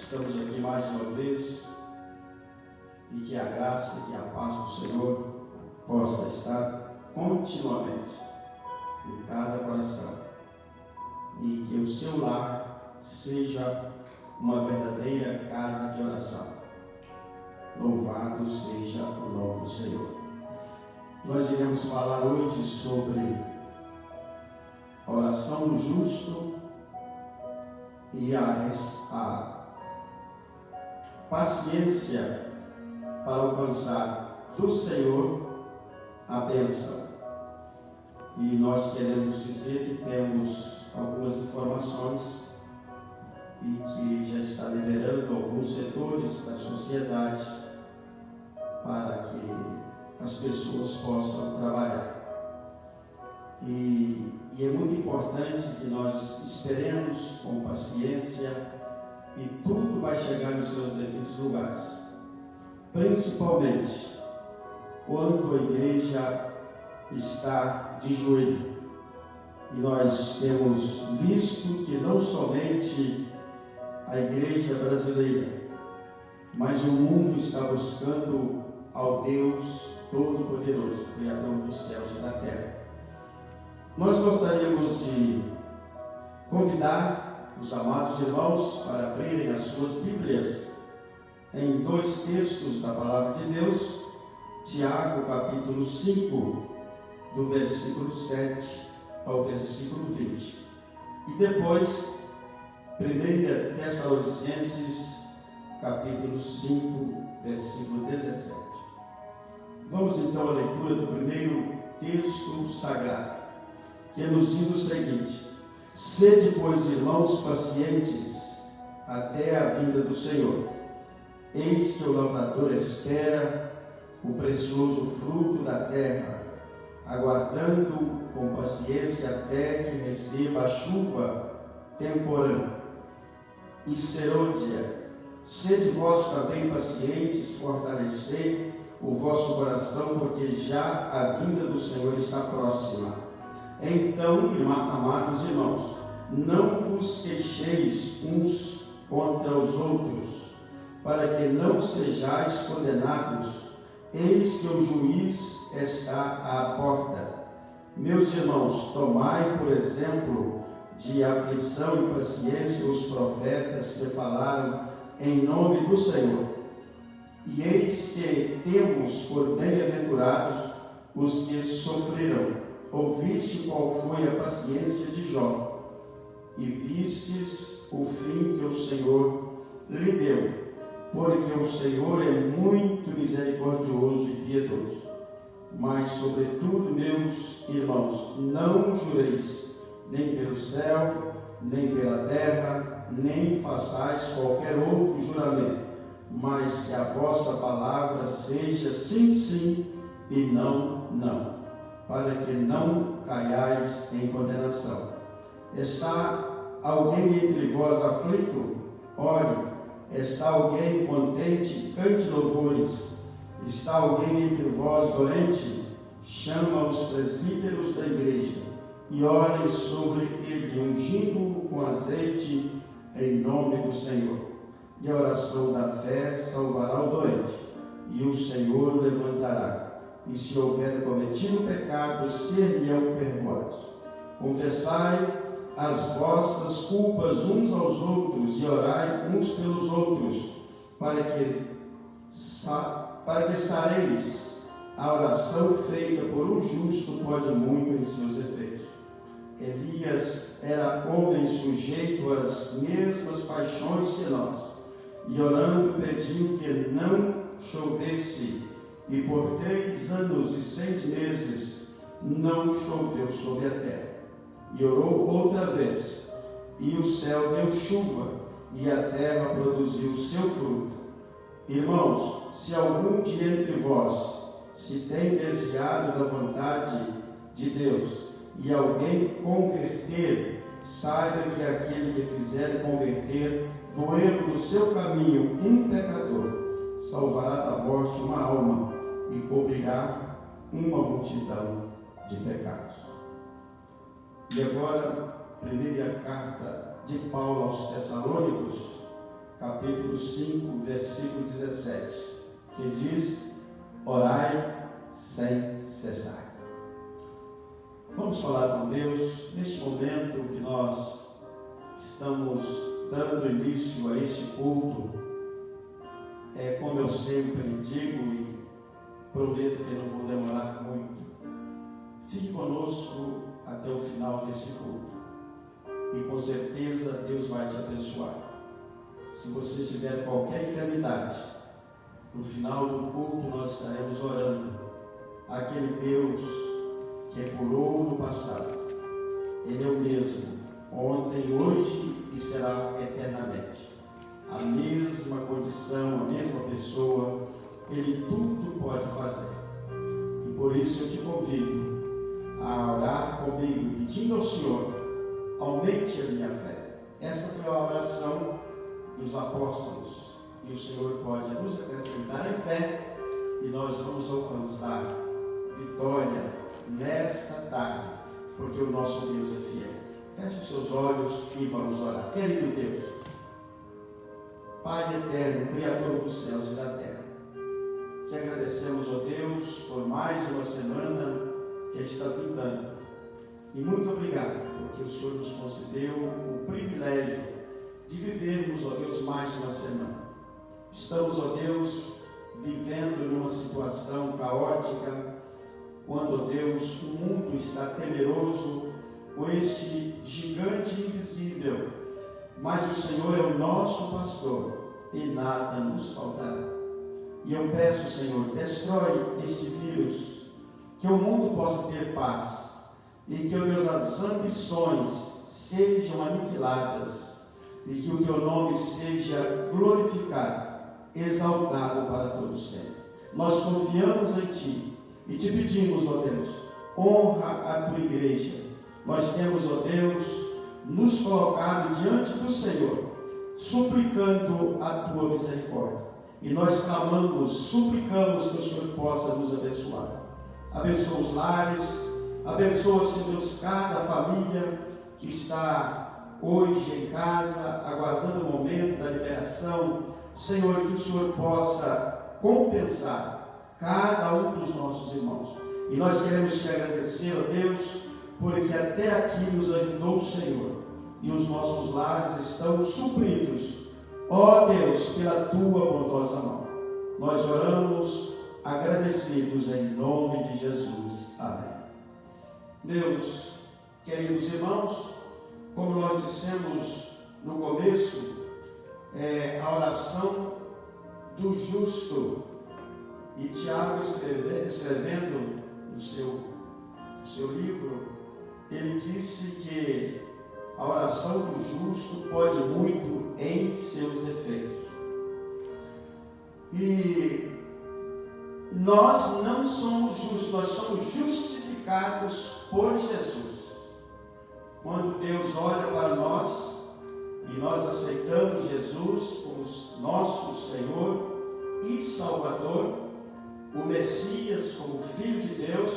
estamos aqui mais uma vez e que a graça e que a paz do Senhor possa estar continuamente em cada coração e que o seu lar seja uma verdadeira casa de oração. Louvado seja o nome do Senhor. Nós iremos falar hoje sobre a oração do justo e a paciência para alcançar do Senhor a bênção. E nós queremos dizer que temos algumas informações e que já está liberando alguns setores da sociedade para que as pessoas possam trabalhar. E é muito importante que nós esperemos com paciência e tudo vai chegar nos seus devidos lugares. Principalmente quando a igreja está de joelho. E nós temos visto que não somente a igreja brasileira, mas o mundo está buscando ao Deus Todo-Poderoso, Criador dos céus e da terra. Nós gostaríamos de convidar os amados irmãos para abrirem as suas Bíblias em dois textos da Palavra de Deus, Tiago, capítulo 5, do versículo 7 ao versículo 20. E depois, 1 Tessalonicenses, capítulo 5, versículo 17. Vamos então à leitura do primeiro texto sagrado, que nos diz o seguinte: sede, pois, irmãos, pacientes até a vinda do Senhor. Eis que o lavrador espera o precioso fruto da terra, aguardando com paciência até que receba a chuva temporã e serôdia. Sede vós também pacientes, fortalecei o vosso coração, porque já a vinda do Senhor está próxima. Então, amados irmãos, não vos queixeis uns contra os outros, para que não sejais condenados. Eis que o juiz está à porta. Meus irmãos, tomai por exemplo de aflição e paciência os profetas que falaram em nome do Senhor. E eis que temos por bem-aventurados os que sofreram. Ouviste qual foi a paciência de Jó, e vistes o fim que o Senhor lhe deu, porque o Senhor é muito misericordioso e piedoso. Mas, sobretudo, meus irmãos, não jureis, nem pelo céu, nem pela terra, nem façais qualquer outro juramento, mas que a vossa palavra seja sim, sim, e não, não, para que não caiais em condenação. Está alguém entre vós aflito? Ore. Está alguém contente? Cante louvores. Está alguém entre vós doente? Chama os presbíteros da igreja e orem sobre ele, ungindo-o com azeite em nome do Senhor. E a oração da fé salvará o doente, e o Senhor o levantará. E se houver cometido pecado, ser-lhe-ão perdoados. Confessai as vossas culpas uns aos outros e orai uns pelos outros, para que sareis. A oração feita por um justo pode muito em seus efeitos. Elias era homem sujeito às mesmas paixões que nós, e orando pediu que não chovesse, e por 3 anos e 6 meses não choveu sobre a terra. E orou outra vez, e o céu deu chuva, e a terra produziu seu fruto. Irmãos, se algum de entre vós se tem desviado da vontade de Deus, e alguém converter, saiba que aquele que fizer converter do erro do seu caminho um pecador, salvará da morte uma alma e cobrirá uma multidão de pecados. E agora, primeira carta de Paulo aos Tessalônicos, capítulo 5, versículo 17, que diz: orai sem cessar. Vamos falar com Deus neste momento que nós estamos dando início a este culto. Como eu sempre digo e prometo que não vou demorar muito, fique conosco até o final deste culto e com certeza Deus vai te abençoar. Se você tiver qualquer enfermidade, no final do culto nós estaremos orando. Aquele Deus que curou no passado, Ele é o mesmo, ontem, hoje e será eternamente. A mesma condição, a mesma pessoa, Ele tudo pode fazer. E por isso eu te convido a orar comigo, pedindo ao Senhor, aumente a minha fé. Esta foi a oração dos apóstolos. E o Senhor pode nos acrescentar em fé e nós vamos alcançar vitória nesta tarde, porque o nosso Deus é fiel. Feche os seus olhos e vamos orar. Querido Deus, Pai eterno, Criador dos céus e da terra, te agradecemos, ó Deus, por mais uma semana que está findando. E muito obrigado, porque o Senhor nos concedeu o privilégio de vivermos, ó Deus, mais uma semana. Estamos, ó Deus, vivendo numa situação caótica, quando, ó Deus, o mundo está temeroso com este gigante invisível, mas o Senhor é o nosso pastor e nada nos faltará. E eu peço, Senhor, destrói este vírus, que o mundo possa ter paz e que, ó Deus, as ambições sejam aniquiladas e que o teu nome seja glorificado, exaltado para todo sempre. Nós confiamos em ti e te pedimos, ó Deus, honra a tua igreja. Nós temos, ó Deus, nos colocado diante do Senhor, suplicando a tua misericórdia. E nós clamamos, suplicamos que o Senhor possa nos abençoar. Abençoa os lares, abençoa, Senhor, cada família que está hoje em casa, aguardando o momento da liberação. Senhor, que o Senhor possa compensar cada um dos nossos irmãos. E nós queremos te agradecer, ó Deus, porque até aqui nos ajudou o Senhor, e os nossos lares estão supridos, ó Deus, pela tua bondosa mão. Nós oramos agradecidos em nome de Jesus. Amém. Meus queridos irmãos, como nós dissemos no começo, a oração do justo, e Tiago escrevendo no seu livro, ele disse que a oração do justo pode muito em seus efeitos. E nós não somos justos, nós somos justificados por Jesus. Quando Deus olha para nós e nós aceitamos Jesus como nosso Senhor e Salvador, o Messias como Filho de Deus,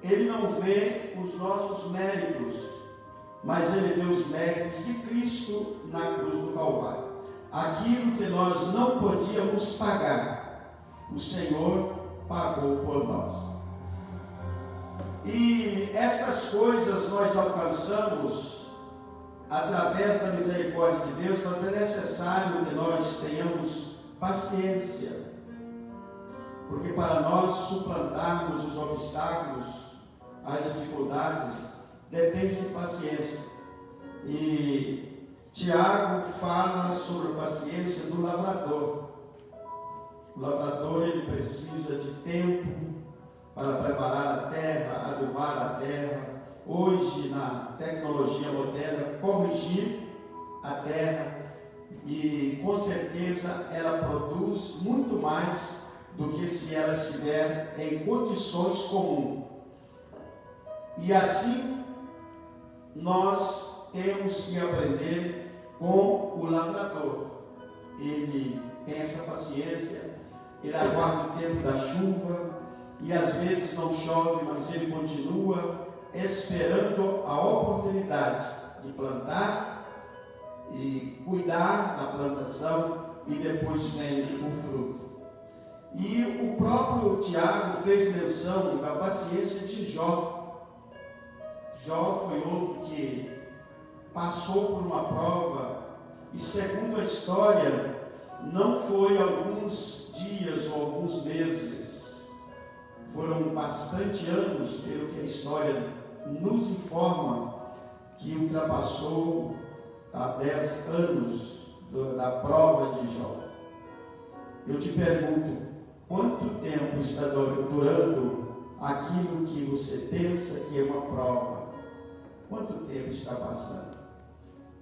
Ele não vê os nossos méritos, mas Ele vê os méritos de Cristo na cruz do Calvário. Aquilo que nós não podíamos pagar, o Senhor pagou por nós. E estas coisas nós alcançamos através da misericórdia de Deus, mas é necessário que nós tenhamos paciência, porque para nós suplantarmos os obstáculos, as dificuldades, depende de paciência. E Tiago fala sobre a paciência do lavrador. O lavrador, ele precisa de tempo para preparar a terra, adubar a terra. Hoje, na tecnologia moderna, corrigir a terra, e com certeza ela produz muito mais do que se ela estiver em condições comuns. E assim nós temos que aprender com o lavrador. Ele tem essa paciência, ele aguarda o tempo da chuva, e às vezes não chove, mas ele continua esperando a oportunidade de plantar e cuidar da plantação e depois vem o fruto. E o próprio Tiago fez menção da paciência de Jó. Jó foi outro que passou por uma prova e, segundo a história, não foi alguns dias ou alguns meses, foram bastante anos, pelo que a história nos informa, que ultrapassou a 10 anos da prova de Jó. Eu te pergunto, quanto tempo está durando aquilo que você pensa que é uma prova? Quanto tempo está passando?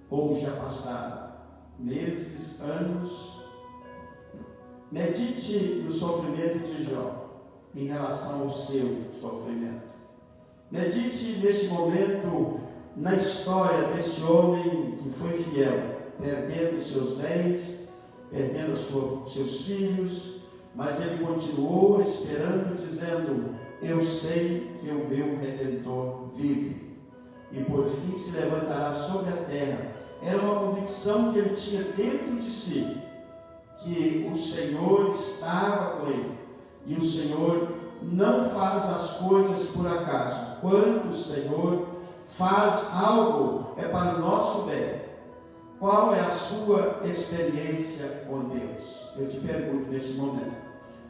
Ou já passaram meses, anos? Medite no sofrimento de Jó em relação ao seu sofrimento. Medite neste momento na história desse homem que foi fiel, perdendo seus bens, perdendo seus filhos, mas ele continuou esperando, dizendo: eu sei que o meu Redentor vive, e por fim se levantará sobre a terra. Era uma convicção que ele tinha dentro de si, que o Senhor estava com ele, e o Senhor não faz as coisas por acaso. Quando o Senhor faz algo, é para o nosso bem. Qual é a sua experiência com Deus? Eu te pergunto neste momento.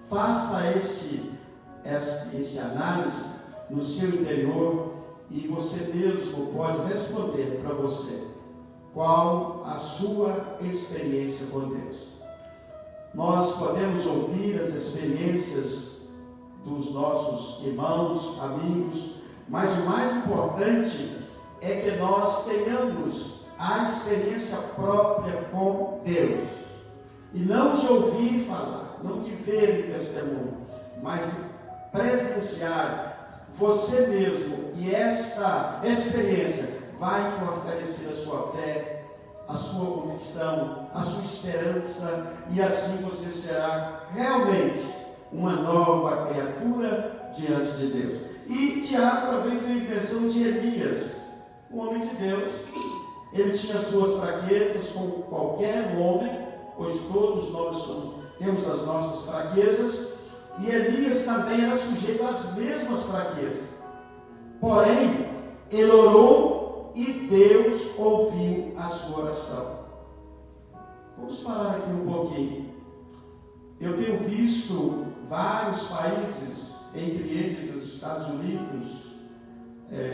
Faça esse análise no seu interior e você mesmo pode responder para você qual a sua experiência com Deus. Nós podemos ouvir as experiências dos nossos irmãos, amigos, mas o mais importante é que nós tenhamos a experiência própria com Deus. E não de ouvir falar, não de ver o testemunho, mas de presenciar você mesmo. E esta experiência vai fortalecer a sua fé, a sua convicção, a sua esperança, e assim você será realmente uma nova criatura diante de Deus. E Tiago também fez menção de Elias, um homem de Deus. Ele tinha suas fraquezas, como qualquer homem, pois todos nós temos as nossas fraquezas, e Elias também era sujeito às mesmas fraquezas. Porém, ele orou e Deus ouviu a sua oração. Vamos parar aqui um pouquinho. Eu tenho visto vários países, entre eles os Estados Unidos,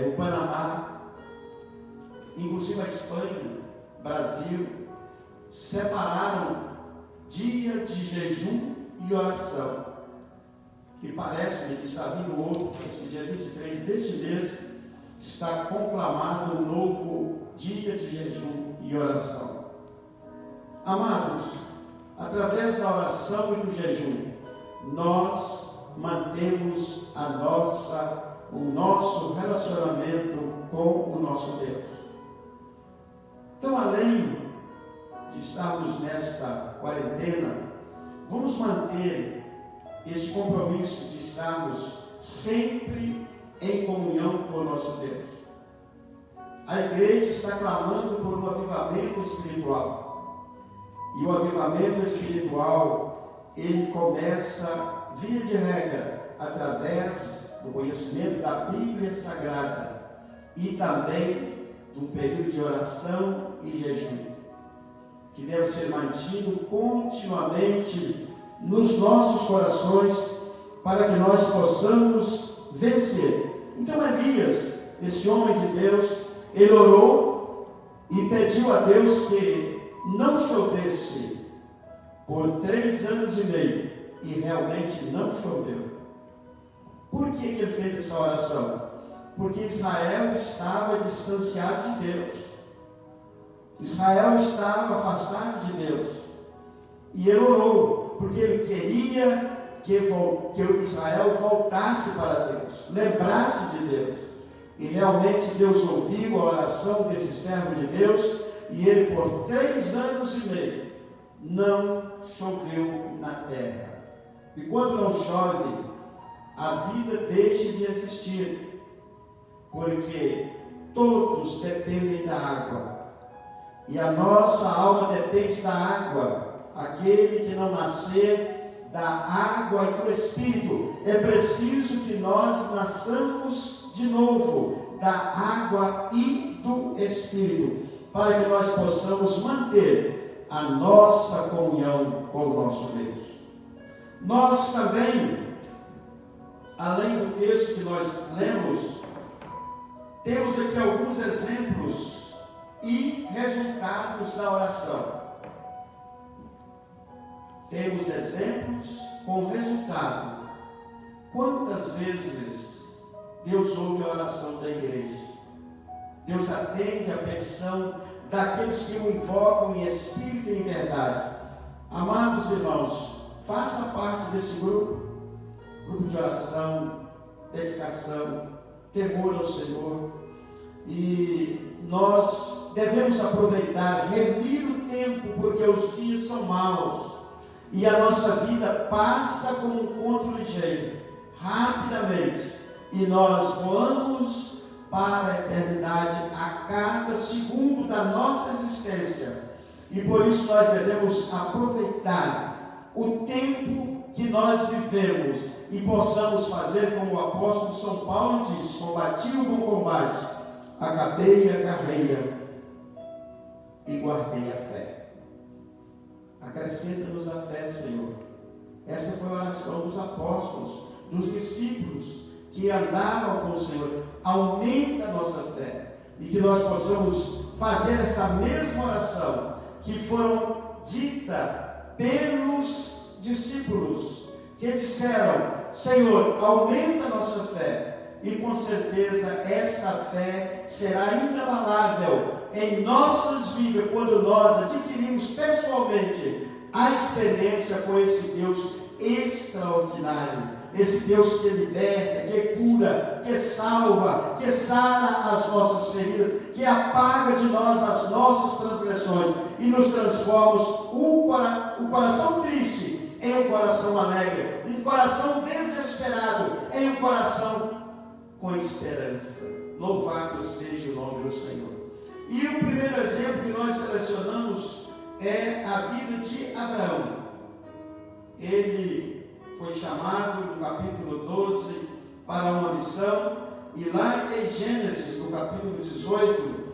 o Panamá, inclusive a Espanha, Brasil, separaram dia de jejum e oração. E parece-me que está vindo outro, esse dia 23 deste mês, está conclamado um novo dia de jejum e oração. Amados, através da oração e do jejum, nós mantemos o nosso relacionamento com o nosso Deus. Então, além de estarmos nesta quarentena, vamos manter esse compromisso de estarmos sempre em comunhão com o nosso Deus. A igreja está clamando por um avivamento espiritual. E o avivamento espiritual, ele começa, via de regra, através do conhecimento da Bíblia Sagrada e também de um período de oração e jejum, que deve ser mantido continuamente nos nossos corações, para que nós possamos vencer. Então Elias, esse homem de Deus, ele orou e pediu a Deus que não chovesse por 3 anos e meio, e realmente não choveu. Por que ele fez essa oração? Porque Israel estava distanciado de Deus. Israel estava afastado de Deus. E ele orou, porque ele queria que Israel voltasse para Deus, lembrasse de Deus. E realmente Deus ouviu a oração desse servo de Deus, e ele por 3 anos e meio não choveu na terra. E quando não chove, a vida deixa de existir, porque todos dependem da água. E a nossa alma depende da água. Aquele que não nascer da água e do Espírito, é preciso que nós nasçamos de novo da água e do Espírito, para que nós possamos manter a nossa comunhão com o nosso Deus. Nós também, além do texto que nós lemos, temos aqui alguns exemplos e resultados da oração. Temos exemplos com resultado. Quantas vezes Deus ouve a oração da igreja? Deus atende a petição daqueles que o invocam em espírito e em verdade. Amados irmãos, faça parte desse grupo de oração, dedicação, temor ao Senhor. E nós devemos aproveitar, remir o tempo, porque os dias são maus. E a nossa vida passa como um conto ligeiro, rapidamente. E nós voamos para a eternidade a cada segundo da nossa existência. E por isso nós devemos aproveitar o tempo que nós vivemos e possamos fazer como o apóstolo São Paulo diz: combati o bom combate, acabei a carreira e guardei a fé. Acrescenta-nos a fé, Senhor. Essa foi a oração dos apóstolos, dos discípulos que andavam com o Senhor. Aumenta a nossa fé e que nós possamos fazer essa mesma oração que foram dita pelos discípulos, que disseram: Senhor, aumenta a nossa fé. E com certeza esta fé será inabalável em nossas vidas quando nós adquirimos pessoalmente a experiência com esse Deus extraordinário. Esse Deus que liberta, que cura, que salva, que sara as nossas feridas, que apaga de nós as nossas transgressões e nos transforma o coração triste em um coração alegre, um coração desesperado em um coração com esperança. Louvado seja o nome do Senhor. E o primeiro exemplo que nós selecionamos é a vida de Abraão. Ele foi chamado no capítulo 12 para uma missão, e lá em Gênesis, no capítulo 18,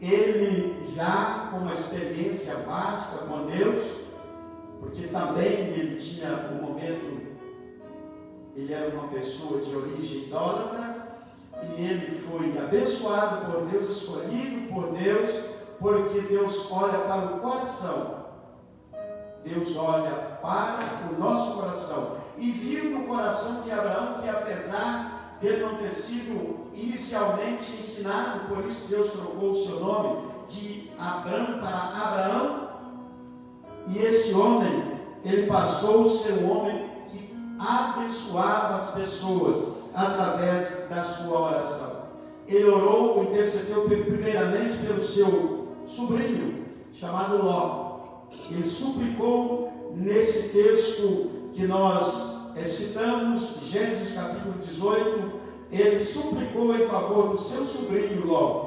ele já com uma experiência vasta com Deus, porque também ele tinha um momento, ele era uma pessoa de origem idólatra, e ele foi abençoado por Deus, escolhido por Deus, porque Deus olha para o coração. Deus olha para o nosso coração e viu no coração de Abraão que, apesar de ele não ter sido inicialmente ensinado, por isso Deus trocou o seu nome de Abrão para Abraão, e esse homem, ele passou a ser um homem que abençoava as pessoas através da sua oração. Ele orou, intercedeu primeiramente pelo seu sobrinho, chamado Ló. Ele suplicou nesse texto que nós citamos, Gênesis capítulo 18, ele suplicou em favor do seu sobrinho Ló.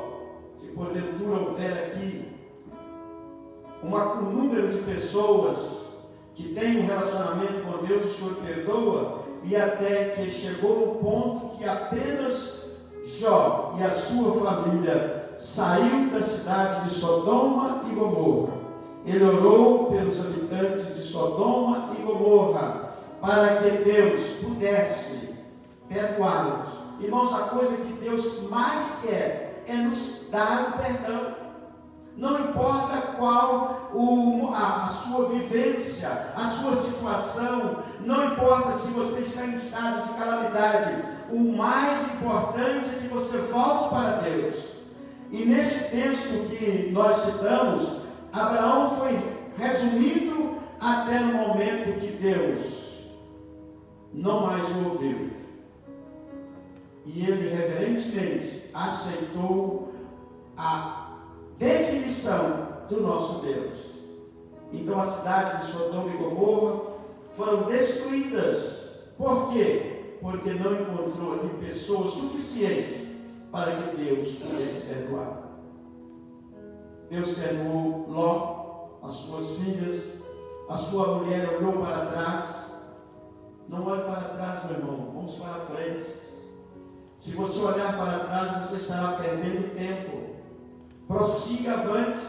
Se porventura houver aqui um número de pessoas que têm um relacionamento com Deus, o Senhor perdoa, e até que chegou no ponto que apenas Jó e a sua família saiu da cidade de Sodoma e Gomorra. Ele orou pelos habitantes de Sodoma e Gomorra, para que Deus pudesse perdoá-los. Irmãos, a coisa que Deus mais quer é nos dar o perdão. Não importa qual a sua vivência, a sua situação, não importa se você está em estado de calamidade, o mais importante é que você volte para Deus. E nesse texto que nós citamos, Abraão foi resumido até no momento que Deus não mais o ouviu. E ele reverentemente aceitou a definição do nosso Deus. Então as cidades de Sodoma e Gomorra foram destruídas. Por quê? Porque não encontrou ali pessoas suficientes para que Deus pudesse perdoar. Deus perdoou Ló, as suas filhas, a sua mulher olhou para trás. Não olhe para trás, meu irmão, vamos para frente. Se você olhar para trás, você estará perdendo tempo. Prossiga avante,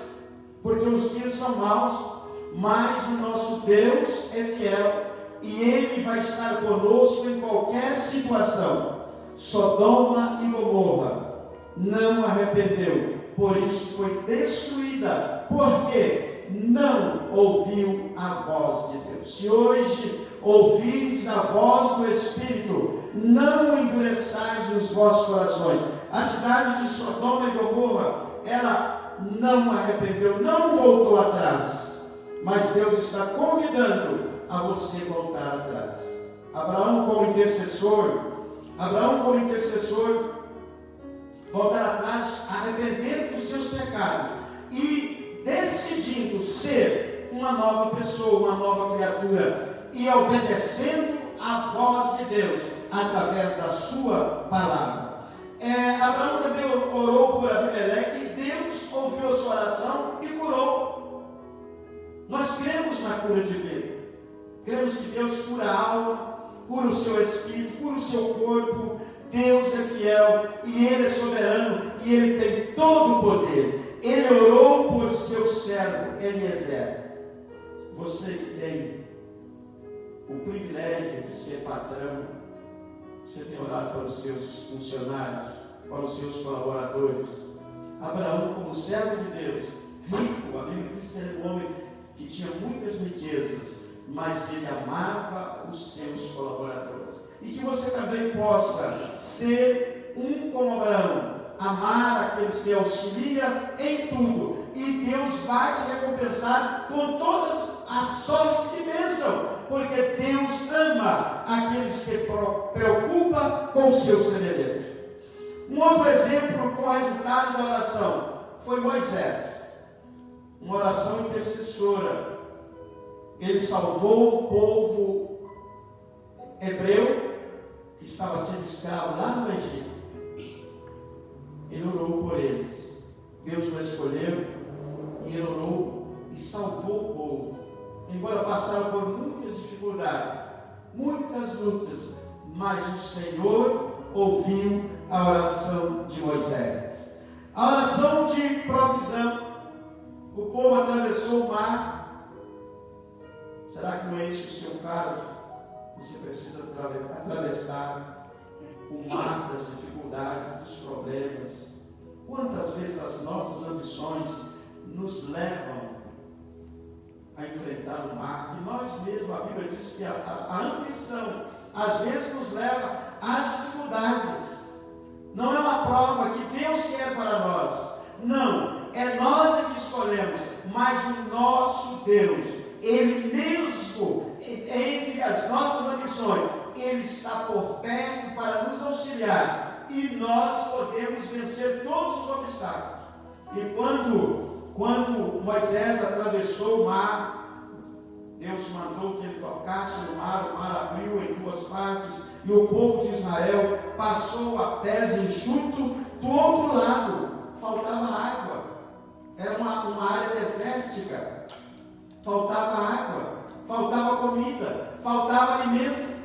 porque os dias são maus, mas o nosso Deus é fiel e Ele vai estar conosco em qualquer situação. Sodoma e Gomorra não arrependeu, por isso foi destruída, porque não ouviu a voz de Deus. Se hoje ouvirdes a voz do Espírito, não endureçais os vossos corações. A cidade de Sodoma e Gomorra, ela não arrependeu, não voltou atrás, mas Deus está convidando a você voltar atrás. Abraão como intercessor, voltar atrás, arrependendo dos seus pecados e decidindo ser uma nova pessoa, uma nova criatura, e obedecendo a voz de Deus através da sua palavra. Abraão também orou por Abimeleque e Deus ouviu a sua oração e curou. Nós cremos na cura divina. Cremos que Deus cura a alma, cura o seu espírito, cura o seu corpo. Deus é fiel e Ele é soberano e Ele tem todo o poder. Ele orou por seu servo Eliezer. Você que tem o privilégio de ser patrão, você tem orado para os seus funcionários, para os seus colaboradores. Abraão, como servo de Deus, rico, a Bíblia diz que era um homem que tinha muitas riquezas, mas ele amava os seus colaboradores. E que você também possa ser como Abraão, amar aqueles que auxiliam em tudo, e Deus vai te recompensar com todas as sortes de bênção, porque Deus ama aqueles que preocupam com o seu semelhante. Um outro exemplo com o resultado da oração foi Moisés, uma oração intercessora. Ele salvou o povo hebreu que estava sendo escravo lá no Egito. Ele orou por eles. Deus o escolheu e ele orou e salvou o povo. Embora passaram por muitas dificuldades, muitas lutas, mas o Senhor ouviu a oração de Moisés. A oração de provisão. O povo atravessou o mar. Será que não é esse o seu caso? Você precisa atravessar o mar das dificuldades, dos problemas. Quantas vezes as nossas ambições nos levam a enfrentar o mar? E nós mesmos, a Bíblia diz que a ambição às vezes nos leva às dificuldades. Não é uma prova que Deus quer para nós. Não, é nós que escolhemos. Mas o nosso Deus, Ele mesmo, entre as nossas ambições, Ele está por perto para nos auxiliar. E nós podemos vencer todos os obstáculos. E quando Moisés atravessou o mar, Deus mandou que ele tocasse no mar, o mar abriu em duas partes, e o povo de Israel passou a pés enxuto do outro lado. Faltava água, era uma área desértica, faltava água, faltava comida, faltava alimento.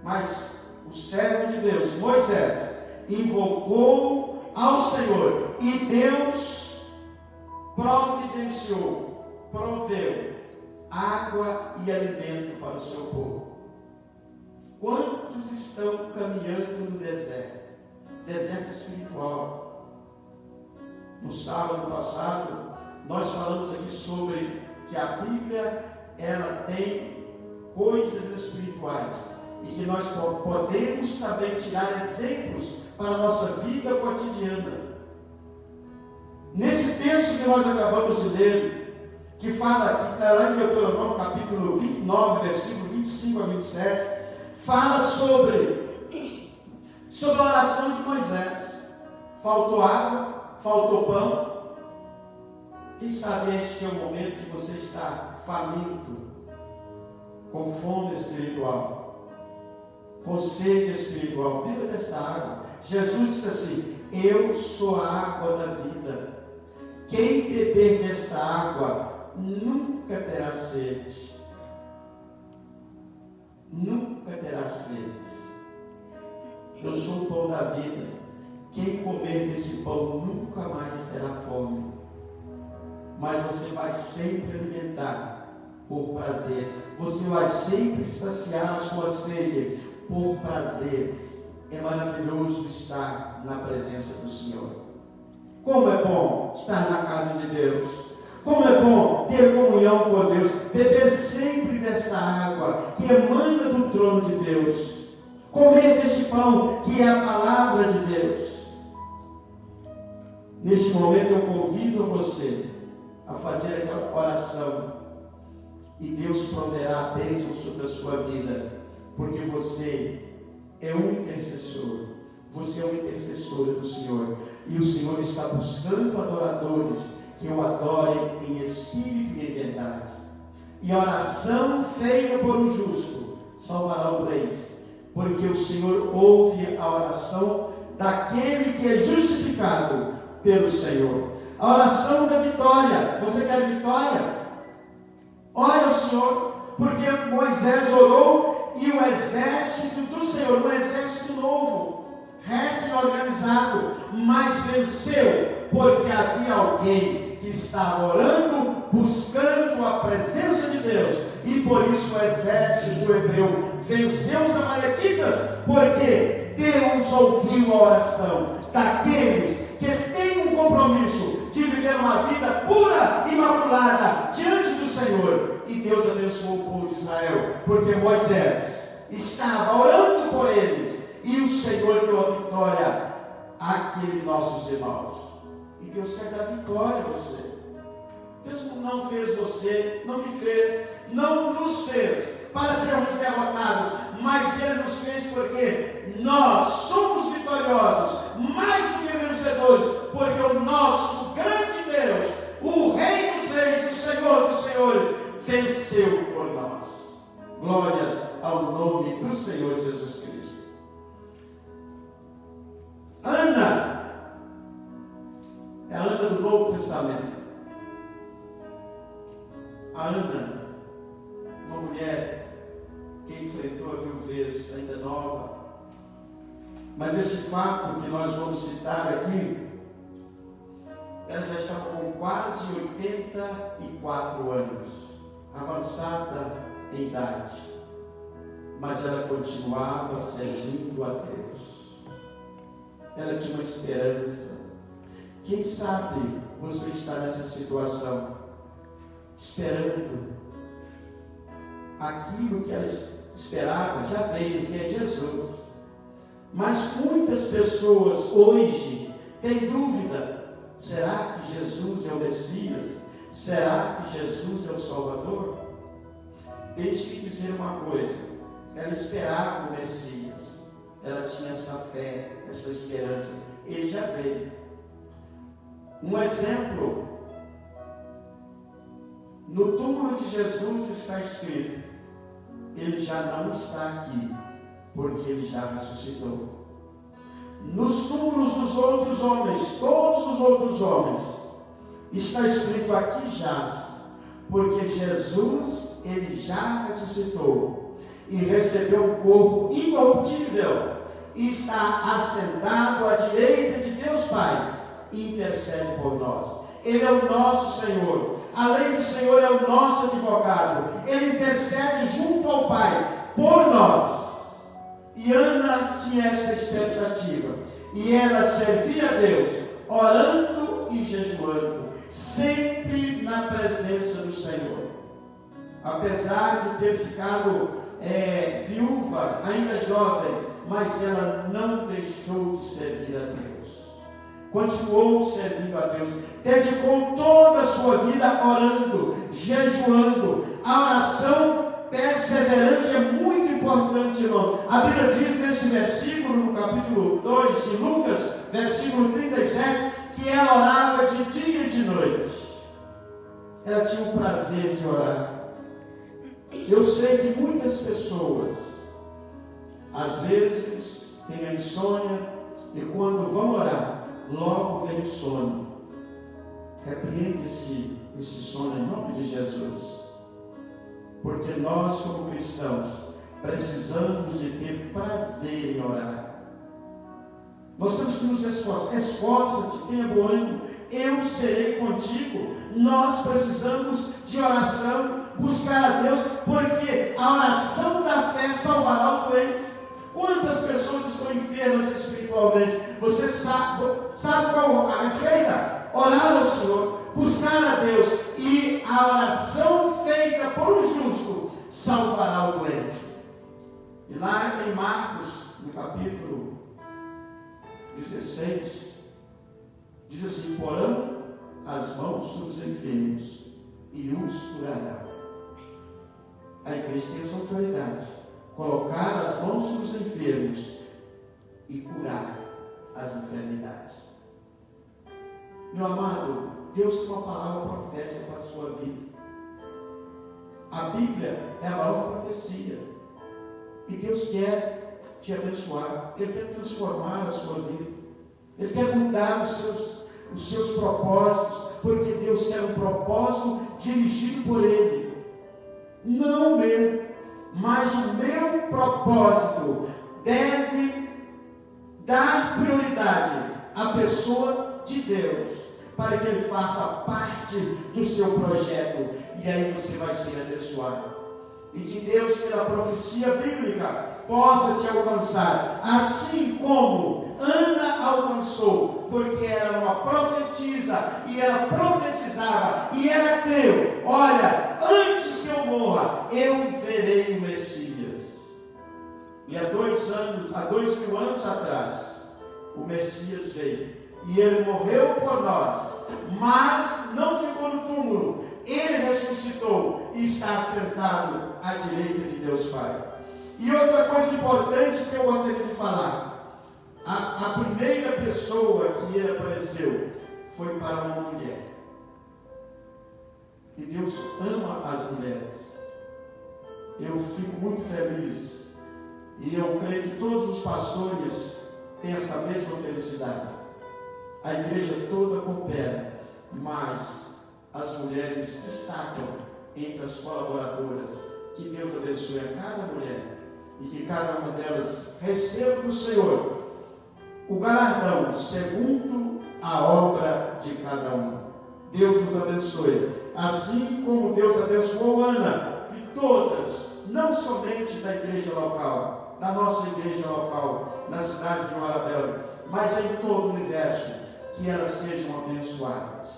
Mas o servo de Deus, Moisés, invocou ao Senhor, e Deus providenciou, proveu água e alimento para o seu povo. Quantos estão caminhando no deserto? Deserto espiritual. No sábado passado, nós falamos aqui sobre que a Bíblia, ela tem coisas espirituais, e que nós podemos também tirar exemplos para a nossa vida cotidiana. Nesse texto que nós acabamos de ler, que fala, que está lá em Deuteronômio capítulo 29, versículo 25 a 27, fala sobre a oração de Moisés. Faltou água, faltou pão. Quem sabe este é o momento que você está faminto, com fome espiritual, com sede espiritual. Beba desta água. Jesus disse assim: eu sou a água da vida. Quem beber desta água nunca terá sede. Nunca terá sede. Eu sou o pão da vida. Quem comer desse pão nunca mais terá fome. Mas você vai sempre alimentar por prazer. Você vai sempre saciar a sua sede por prazer. É maravilhoso estar na presença do Senhor. Como é bom estar na casa de Deus. Como é bom ter comunhão com Deus. Beber sempre desta água que emana do trono de Deus. Comer deste pão que é a palavra de Deus. Neste momento eu convido você a fazer aquela oração. E Deus proverá a bênção sobre a sua vida. Porque você é um intercessor. Você é uma intercessora do Senhor. E o Senhor está buscando adoradores que o adorem em espírito e em verdade. E a oração feita por um justo salvará o doente. Porque o Senhor ouve a oração daquele que é justificado pelo Senhor. A oração da vitória. Você quer vitória? Ore ao Senhor. Porque Moisés orou e o exército do Senhor, um exército novo, recém-organizado, mas venceu, porque havia alguém que estava orando, buscando a presença de Deus, e por isso o exército hebreu venceu os amalequitas, porque Deus ouviu a oração daqueles que têm um compromisso de viver uma vida pura, imaculada, diante do Senhor. E Deus abençoou o povo de Israel, porque Moisés estava orando por eles, e o Senhor deu a vitória àqueles nossos irmãos. E Deus quer dar vitória a você. Deus não fez você, não me fez, não nos fez para sermos derrotados, mas Ele nos fez porque nós somos vitoriosos, mais do que vencedores, porque o nosso grande Deus, o Rei dos Reis, o Senhor dos Senhores, venceu por nós. Glórias ao nome do Senhor Jesus Cristo. Ana é a Ana do Novo Testamento. A Ana, uma mulher que enfrentou a viuvez ainda nova. Mas este fato que nós vamos citar aqui, ela já estava com quase 84 anos, avançada em idade, mas ela continuava servindo a Deus. Ela tinha uma esperança. Quem sabe você está nessa situação, esperando aquilo que ela esperava, já veio, que é Jesus. Mas muitas pessoas hoje têm dúvida: será que Jesus é o Messias? Será que Jesus é o Salvador? Deixe-me dizer uma coisa: ela esperava o Messias, ela tinha essa fé, essa esperança. Ele já veio. Um exemplo: no túmulo de Jesus está escrito: ele já não está aqui, porque ele já ressuscitou. Nos túmulos dos outros homens, todos os outros homens, está escrito: aqui jaz, porque Jesus, ele já ressuscitou e recebeu um corpo incorruptível e está assentado à direita de Deus Pai e intercede por nós. Ele é o nosso Senhor. Além de Senhor, é o nosso advogado. Ele intercede junto ao Pai por nós. E Ana tinha essa expectativa. E ela servia a Deus, orando e jejuando, sempre na presença do Senhor. Apesar de ter ficado viúva, ainda jovem, mas ela não deixou de servir a Deus. Continuou servindo a Deus, dedicou toda a sua vida orando, jejuando. A oração perseverante é muito importante, irmão. A Bíblia diz nesse versículo, no capítulo 2 de Lucas, versículo 37, que ela orava de dia e de noite. Ela tinha o prazer de orar. Eu sei que muitas pessoas, às vezes, têm a insônia, e quando vão orar, logo vem o sono. Repreende esse sono em nome de Jesus. Porque nós, como cristãos, precisamos de ter prazer em orar. Nós temos que nos esforçar. Esforça-te, tenha bom ânimo. Eu serei contigo. Nós precisamos de oração, buscar a Deus, porque a oração da fé salvará o doente. Quantas pessoas estão enfermas espiritualmente? Você sabe qual a receita? Orar ao Senhor, buscar a Deus, e a oração feita por um justo salvará o doente. E lá em Marcos, no capítulo 16, diz assim: porão as mãos sobre os enfermos e os curará. A igreja tem essa autoridade: colocar as mãos sobre os enfermos e curar as enfermidades. Meu amado, Deus tem uma palavra profética para a sua vida. A Bíblia é a maior profecia. E Deus quer te abençoar. Ele quer transformar a sua vida. Ele quer mudar os seus propósitos, porque Deus quer um propósito dirigido por Ele. Não o meu, mas o meu propósito deve dar prioridade à pessoa de Deus, para que Ele faça parte do seu projeto, e aí você vai ser abençoado. E que Deus, pela profecia bíblica, possa te alcançar, assim como Ana alcançou, porque era uma profetisa, e ela profetizava, e ela creu: olha, antes que eu morra, eu verei o Messias. E há 2000 anos atrás, o Messias veio, e ele morreu por nós, mas não ficou no túmulo. Ele ressuscitou e está sentado à direita de Deus Pai. E outra coisa importante que eu gostaria de falar: a primeira pessoa que ele apareceu foi para uma mulher. E Deus ama as mulheres. Eu fico muito feliz, e eu creio que todos os pastores têm essa mesma felicidade. A igreja toda coopera, mas as mulheres destacam entre as colaboradoras. Que Deus abençoe a cada mulher, e que cada uma delas receba do Senhor o galardão segundo a obra de cada uma. Deus nos abençoe, assim como Deus abençoou Ana e todas, não somente da igreja local, da nossa igreja local, na cidade de Marabel, mas em todo o universo, que elas sejam abençoadas,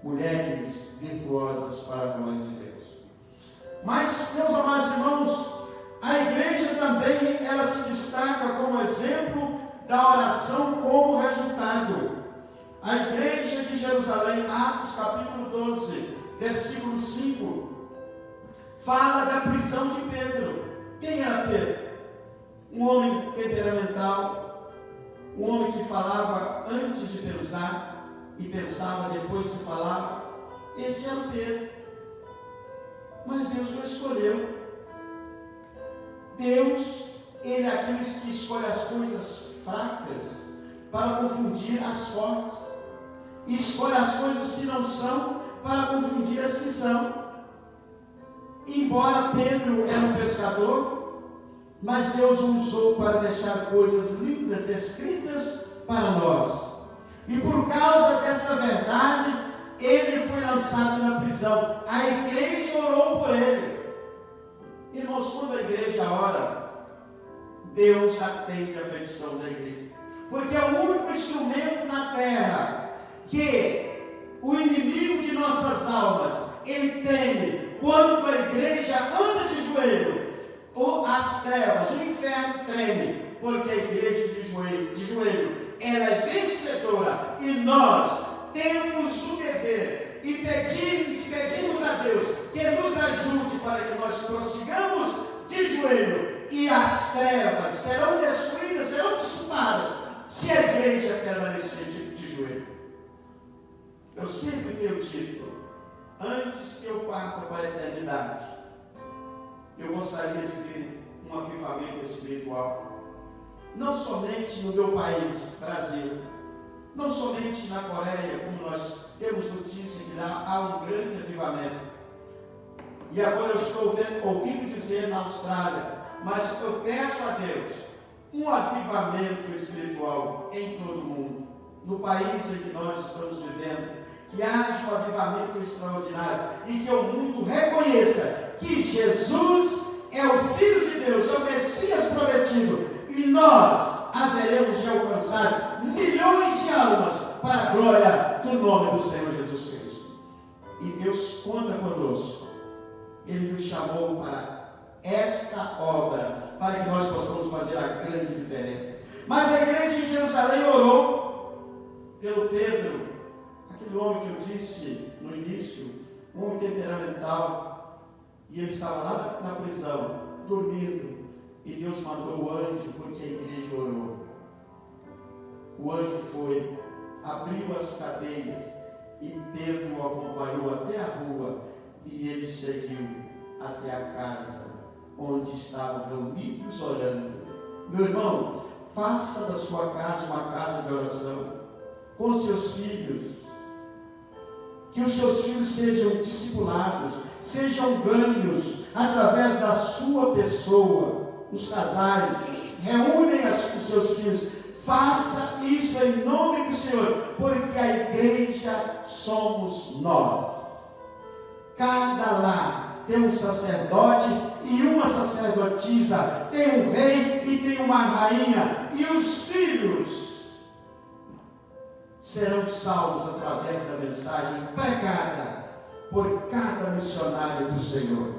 mulheres virtuosas para a glória de Deus. Mas, meus amados irmãos, a igreja também, ela se destaca como exemplo da oração como resultado. A igreja de Jerusalém, Atos capítulo 12, versículo 5, fala da prisão de Pedro. Quem era Pedro? Um homem temperamental, um homem que falava antes de pensar e pensava depois que falava. Esse era Pedro. Mas Deus o escolheu. Deus, Ele é aquele que escolhe as coisas fracas para confundir as fortes, e escolhe as coisas que não são para confundir as que são. Embora Pedro era um pescador, mas Deus o usou para deixar coisas lindas escritas para nós. E por causa desta verdade, ele foi lançado na prisão. A igreja orou por ele. Irmãos, quando a igreja ora, Deus atende a petição da igreja. Porque é o único instrumento na terra que o inimigo de nossas almas, ele teme quando a igreja anda de joelho. Ou as trevas, o inferno treme, porque a igreja de joelho, ela é vencedora, e nós temos o dever, e pedimos a Deus que nos ajude para que nós prossigamos de joelho, e as trevas serão destruídas, serão dissipadas, se a igreja permanecer de joelho. Eu sempre tenho dito: antes que eu parta para a eternidade, eu gostaria de ver um avivamento espiritual, não somente no meu país, Brasil, não somente na Coreia, como nós temos notícia que lá há um grande avivamento. E agora eu estou ouvindo dizer na Austrália, mas eu peço a Deus um avivamento espiritual em todo o mundo, no país em que nós estamos vivendo, que haja um avivamento extraordinário e que o mundo reconheça que Jesus é o Filho de Deus, é o Messias prometido, e nós haveremos de alcançar milhões de almas para a glória do nome do Senhor Jesus Cristo. E Deus conta conosco. Ele nos chamou para esta obra, para que nós possamos fazer a grande diferença. Mas a igreja em Jerusalém orou pelo Pedro, aquele homem que eu disse no início, um homem temperamental, e ele estava lá na prisão, dormindo, e Deus mandou o anjo, porque a igreja orou. O anjo foi, abriu as cadeias, e Pedro o acompanhou até a rua, e ele seguiu até a casa, onde estavam reunidos orando. Meu irmão, faça da sua casa uma casa de oração, com seus filhos, que os seus filhos sejam discipulados, sejam ganhos, através da sua pessoa. Os casais, reúnem os seus filhos, faça isso em nome do Senhor, porque a igreja somos nós. Cada lar tem um sacerdote e uma sacerdotisa, tem um rei e tem uma rainha, e os filhos serão salvos através da mensagem pregada por cada missionário do Senhor.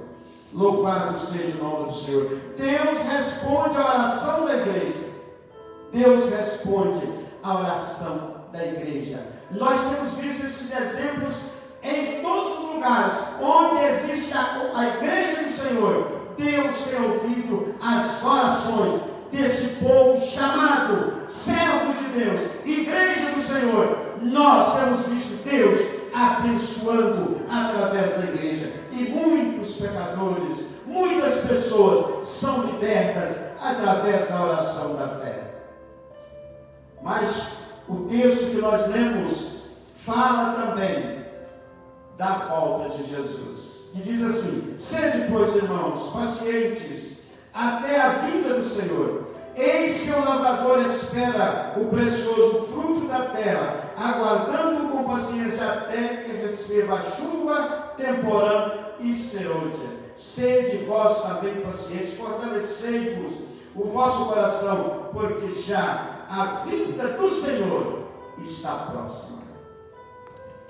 Louvado seja o nome do Senhor. Deus responde a oração da igreja. Deus responde a oração da igreja. Nós temos visto esses exemplos em todos os lugares onde existe a igreja do Senhor. Deus tem ouvido as orações deste povo chamado servo de Deus, igreja do Senhor. Nós temos visto Deus abençoando através da igreja, e muitos pecadores, muitas pessoas são libertas através da oração da fé. Mas o texto que nós lemos fala também da volta de Jesus, que diz assim: sede, pois, irmãos, pacientes até a vinda do Senhor. Eis que o lavrador espera o precioso fruto da terra, aguardando com paciência até que receba a chuva temporã e serôdia. Sede vós também pacientes, fortalecei-vos o vosso coração, porque já a vinda do Senhor está próxima.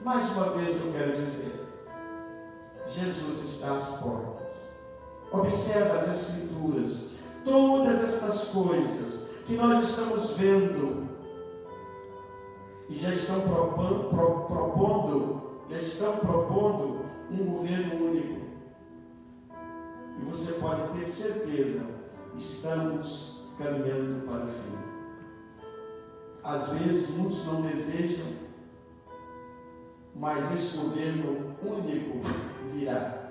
Mais uma vez eu quero dizer, Jesus está às portas. Observa as Escrituras, todas estas coisas que nós estamos vendo e já estão propondo um governo único. E você pode ter certeza, estamos caminhando para o fim. Às vezes muitos não desejam, mas esse governo único virá,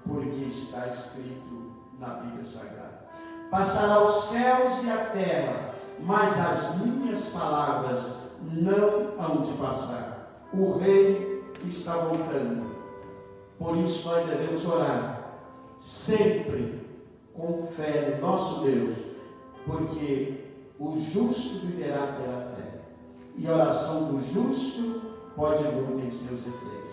porque está escrito na Bíblia Sagrada. Passará os céus e a terra, mas as minhas palavras não hão de passar. O Rei está voltando. Por isso nós devemos orar sempre com fé no nosso Deus, porque o justo viverá pela fé, e a oração do justo pode muito em seus efeitos.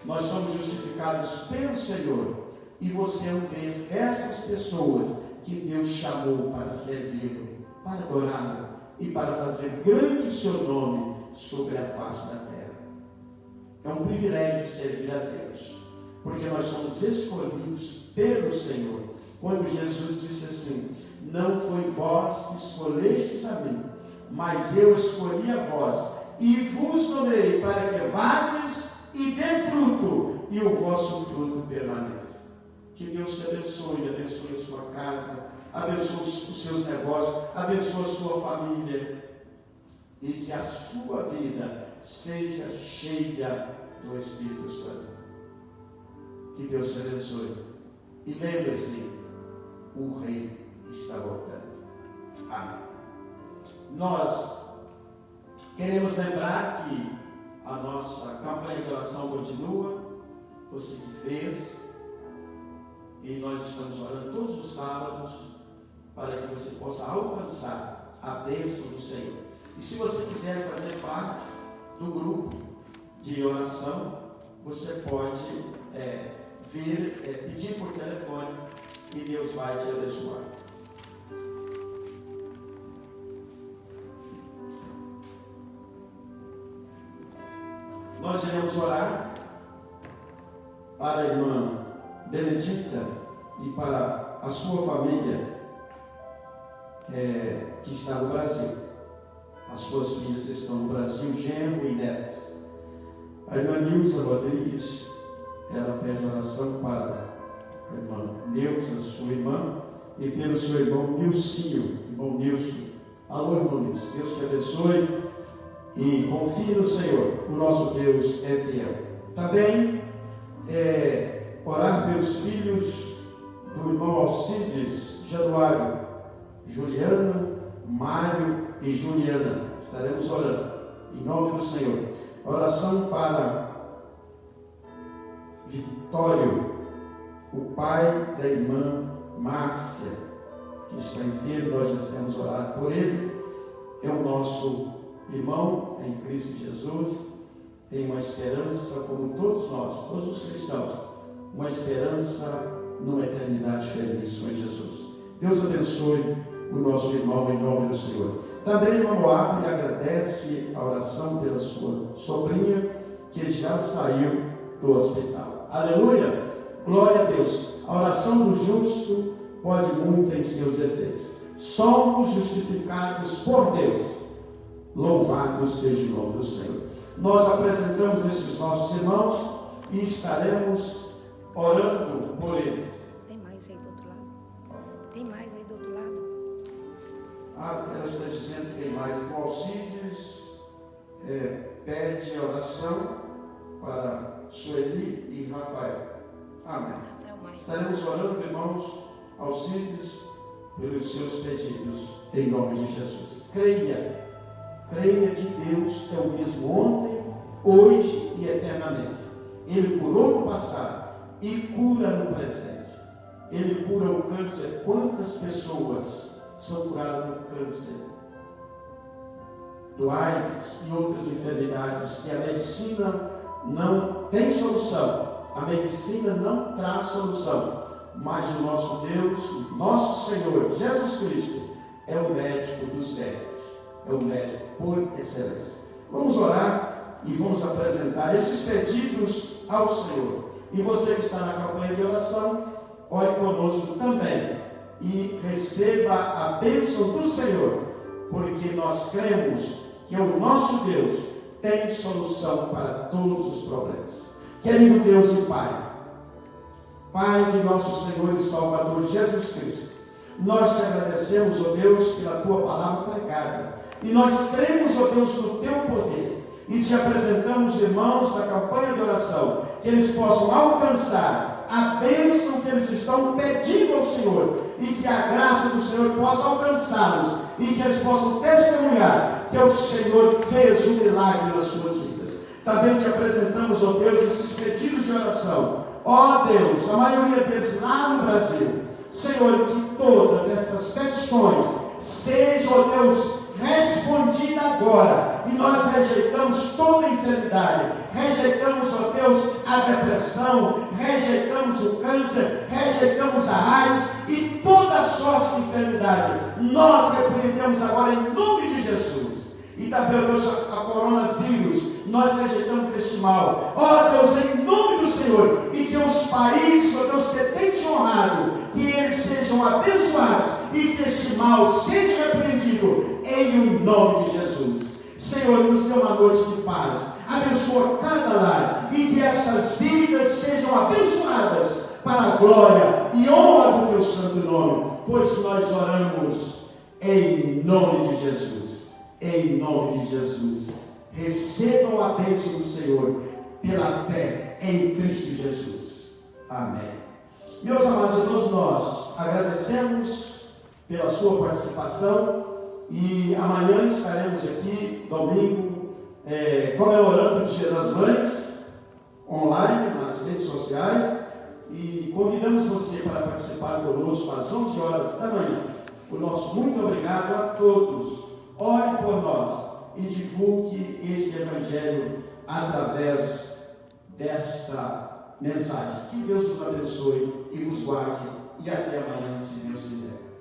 Nós somos justificados pelo Senhor, e você é um dessas pessoas que Deus chamou para servi-lo, para adorá-lo e para fazer grande o seu nome sobre a face da terra. É um privilégio servir a Deus, porque nós somos escolhidos pelo Senhor. Quando Jesus disse assim: não foi vós que escolhestes a mim, mas eu escolhi a vós e vos tomei para que vades e dê fruto, e o vosso fruto permaneça. Que Deus te abençoe a sua casa, abençoe os seus negócios, abençoe a sua família, e que a sua vida seja cheia do Espírito Santo. Que Deus te abençoe. E lembre-se, o Rei está voltando. Amém. Nós Queremos lembrar que a nossa campanha de oração continua, você que fez, e nós estamos orando todos os sábados para que você possa alcançar a bênção do Senhor. E se você quiser fazer parte do grupo de oração, você pode pedir por telefone e Deus vai te abençoar. Nós iremos orar para a irmã Benedita e para a sua família que está no Brasil. As suas filhas estão no Brasil, genro e neto. A irmã Nilza Rodrigues, ela pede oração para a irmã Neuza, sua irmã, e pelo seu irmão Nilcinho, irmão Nilson. Alô, irmão Nilson, Deus te abençoe e confie no Senhor, o nosso Deus é fiel. Também orar pelos filhos do irmão Alcides, Januário, Juliano, Mário e Juliana. Estaremos orando em nome do Senhor. Oração para Vitório, o pai da irmã Márcia, que está enfermo. Nós já temos orado por ele. É o nosso irmão em Cristo Jesus. Tem uma esperança, como todos nós, todos os cristãos, uma esperança numa eternidade feliz com Jesus. Deus abençoe o nosso irmão em nome do Senhor. Também o irmão Moab agradece a oração pela sua sobrinha, que já saiu do hospital. Aleluia! Glória a Deus! A oração do justo pode muito em seus efeitos. Somos justificados por Deus. Louvado seja o nome do Senhor. Nós apresentamos esses nossos irmãos e estaremos orando por eles. Tem mais aí do outro lado? Tem mais aí do outro lado? Ela está dizendo que tem mais. O Alcides pede oração para Sueli e Rafael. Amém. Estaremos orando, irmãos Alcides, pelos seus pedidos, em nome de Jesus. Creia que Deus é o mesmo ontem, hoje e eternamente. Ele curou no passado e cura no presente. Ele cura o câncer. Quantas pessoas são curadas do câncer, do AIDS e outras enfermidades que a medicina não tem solução? A medicina não traz solução, mas o nosso Deus, nosso Senhor Jesus Cristo, é o médico dos médicos, é o médico por excelência. Vamos orar e vamos apresentar esses pedidos ao Senhor. E você que está na campanha de oração, ore conosco também e receba a bênção do Senhor, porque nós cremos que o nosso Deus tem solução para todos os problemas. Querido Deus e Pai, Pai de nosso Senhor e Salvador Jesus Cristo, nós te agradecemos, ó Deus, pela tua palavra pregada, e nós cremos, ó Deus, no teu poder, e te apresentamos, irmãos, da campanha de oração, que eles possam alcançar a bênção que eles estão pedindo ao Senhor, e que a graça do Senhor possa alcançá-los, e que eles possam testemunhar que o Senhor fez um milagre nas suas vidas. Também te apresentamos, ó Deus, esses pedidos de oração. Ó Deus, a maioria deles lá no Brasil. Senhor, que todas essas petições sejam, ó Deus, respondidas agora. E nós rejeitamos toda enfermidade. Rejeitamos, ó Deus, a depressão. Rejeitamos o câncer. Rejeitamos a AIDS e toda sorte de enfermidade. Nós repreendemos agora em nome de Jesus. E também, Deus, a coronavírus, nós rejeitamos este mal. Ó Deus, em nome do Senhor, e que os países, ó Deus, que tem te honrado, que eles sejam abençoados, e que este mal seja repreendido, em o nome de Jesus. Senhor, nos dê uma noite de paz. Abençoa cada lar, e que estas vidas sejam abençoadas, para a glória e honra do teu santo nome, pois nós oramos em nome de Jesus. Em nome de Jesus, recebam a bênção do Senhor pela fé em Cristo Jesus. Amém. Meus amados irmãos, nós agradecemos pela sua participação E amanhã estaremos aqui, domingo, comemorando o Dia das Mães, online, nas redes sociais. E convidamos você para participar conosco às 11 horas da manhã. O nosso muito obrigado a todos. Ore por nós e divulgue este Evangelho através desta mensagem. Que Deus nos abençoe e nos guarde. E até amanhã, se Deus quiser.